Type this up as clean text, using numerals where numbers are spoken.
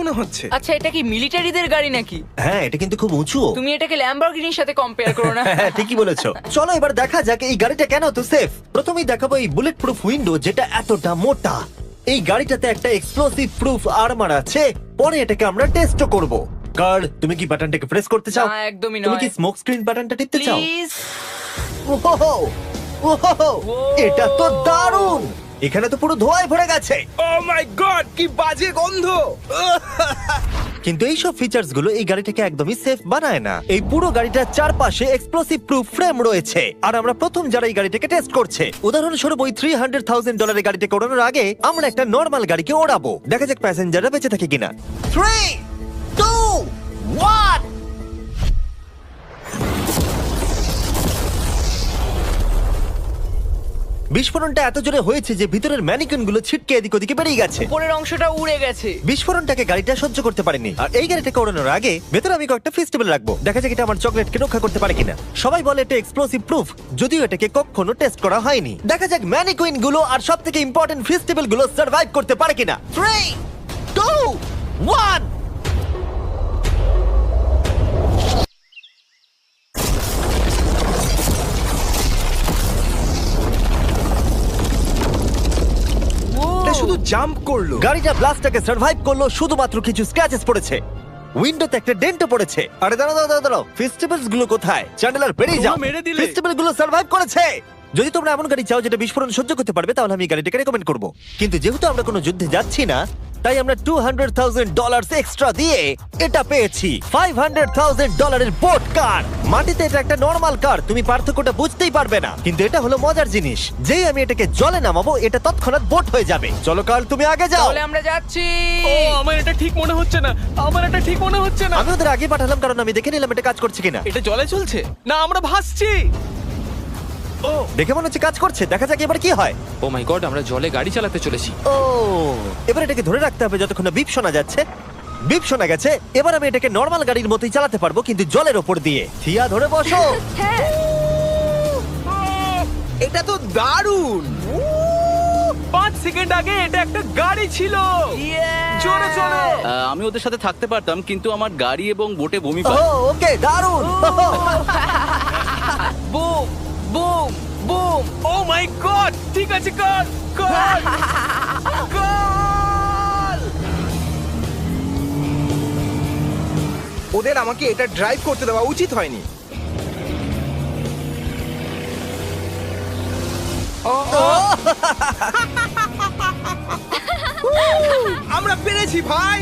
মনে হচ্ছে। আচ্ছা, এটা কি মিলিটারিদের গাড়ি নাকি? হ্যাঁ, এটা কিন্তু খুব উঁচু। তুমি এটাকে ল্যাম্বরগিনির সাথে কম্পেয়ার করো না। হ্যাঁ, ঠিকই বলেছো। চলো এবার দেখা যাক এই গাড়িটা কেন তো সেফ। প্রথমেই দেখাবো এই বুলেট প্রুফ উইন্ডো যেটা এতটা মোটা। এই গাড়িটাতে একটা এক্সপ্লোসিভ প্রুফ আর্মার আছে। পরে এটাকে আমরা টেস্ট করব। কার্ল, তুমি কি বাটনটাকে প্রেস করতে চাও? না, একদমই তুমি কি নয়। স্মোক স্ক্রিন বাটনটা টিপতে চাও? প্লিজ। ওহো, ওহো, এটা তো দারুণ। এখানে তো পুরো ধোঁয়ায় ভরে গেছে। ও মাই গড, কি বাজে গন্ধ! কিন্তু এই সব ফিচার্স গুলো এই গাড়িটাকে একদমই সেফ বানায় না। এই পুরো গাড়িটার চারপাশে এক্সপ্লোসিভ প্রুফ ফ্রেম রয়েছে। আর আমরা প্রথম যারা এই গাড়িটাকে টেস্ট করছে, উদাহরণস্বরূপ ওই $300,000 গাড়িটাকে ওড়ানোর আগে আমরা একটা নর্মাল গাড়িকে ওড়াবো। দেখা যাক প্যাসেঞ্জাররা বেঁচে থাকে কিনা। 3, 2, 1। বিস্ফোরণটা এত জোরে হয়েছে যে ভিতরের ম্যানিকুইন গুলো ছিটকে এদিক ওদিকে বেরিয়ে গেছে। উপরের অংশটা উড়ে গেছে। বিস্ফোরণটাকে গাড়িটা সহ্য করতে পারেনি। আর এই গাড়িটাকে ওড়ানোর আগে ভেতরে আমি কয়েকটা ফেস্টিভ্যাল রাখবো, দেখা যাক এটা আমার চকলেটকে রক্ষা করতে পারে কিনা। সবাই বলে এটা এক্সপ্লোসিভ প্রুফ, যদিও এটাকে কখনো টেস্ট করা হয়নি। দেখা যাক ম্যানিকুইন গুলো আর সব থেকে ইম্পর্টেন্ট ফেস্টিভ্যাল গুলো সার্ভাইভ করতে পারে কিনা। 3, 2, 1। এটা শুধু জাম্প করলো। গাড়িটা ব্লাস্টটাকে সার্ভাইভ করলো, শুধুমাত্র কিছু স্ক্র্যাচেস পড়েছে। উইন্ডোতে একটা ডেন্টও পড়েছে। আরে দাঁড়াও দাঁড়াও দাঁড়াও, ফেস্টিভ্যালস গুলো কোথায়? চ্যান্ডেলার বেরিয়ে যাও। তোমরা মেরে দিলে। ফেস্টিভ্যাল গুলো সার্ভাইভ করেছে। যদি তোমরা এমন গাড়ি চাও যেটা বিস্ফোরণ সহ্য করতে পারবে, তাহলে আমি এই গাড়িটাকে রেকমেন্ড করব। কিন্তু যেহেতু আমরা কোনো যুদ্ধে যাচ্ছি না, তাই আমরা $200,000 এক্সট্রা দিয়ে এটা পেয়েছি। $500,000 বোট কার। মাটিতে এটা একটা নর্মাল কার, তুমি পার্থক্যটা বুঝতেই পারবে না। কিন্তু এটা হলো মজার জিনিস, যেই আমি এটাকে জলে নামাবো এটা তৎক্ষণাৎ বোট হয়ে যাবে। চলো কার্ল, তুমি আগে যাও। তাহলে আমরা যাচ্ছি। ও আমার এটা ঠিক মনে হচ্ছে না, আমার এটা ঠিক মনে হচ্ছে না। আমি ওদের আগে পাঠালাম কারণ আমি দেখে নিলাম এটা কাজ করছে কিনা। এটা জলে চলছে না, আমরা ভাসছি। ও দেখে মনে হচ্ছে কাজ করছে, দেখা যাক এবার কি হয়। ও মাই গড, আমরা জলে গাড়ি চালাতে চলেছি। ও, এবার এটাকে ধরে রাখতে হবে যতক্ষণ না বিপ শোনা যাচ্ছে। বিপ শোনা গেছে, এবার আমি এটাকে নর্মাল গাড়ির মতোই চালাতে পারবো, কিন্তু জলের ওপর দিয়ে। থিয়া, ধরে বসো। হ্যাঁ। এটা তো দারুণ। 5 সেকেন্ড আগে এটা একটা গাড়ি ছিল। জোরে চলো। আমি ওদের সাথে থাকতে পারতাম, কিন্তু আমার গাড়ি এবং বোটে বমি ও, পায়। ওকে, দারুণ। Boom boom boom. Oh my God, ঠিক আছে কর কর কর। ওদের আমাকে এটা ড্রাইভ করতে দেওয়া উচিত হয়নি। আমরা পেরেছি ভাই।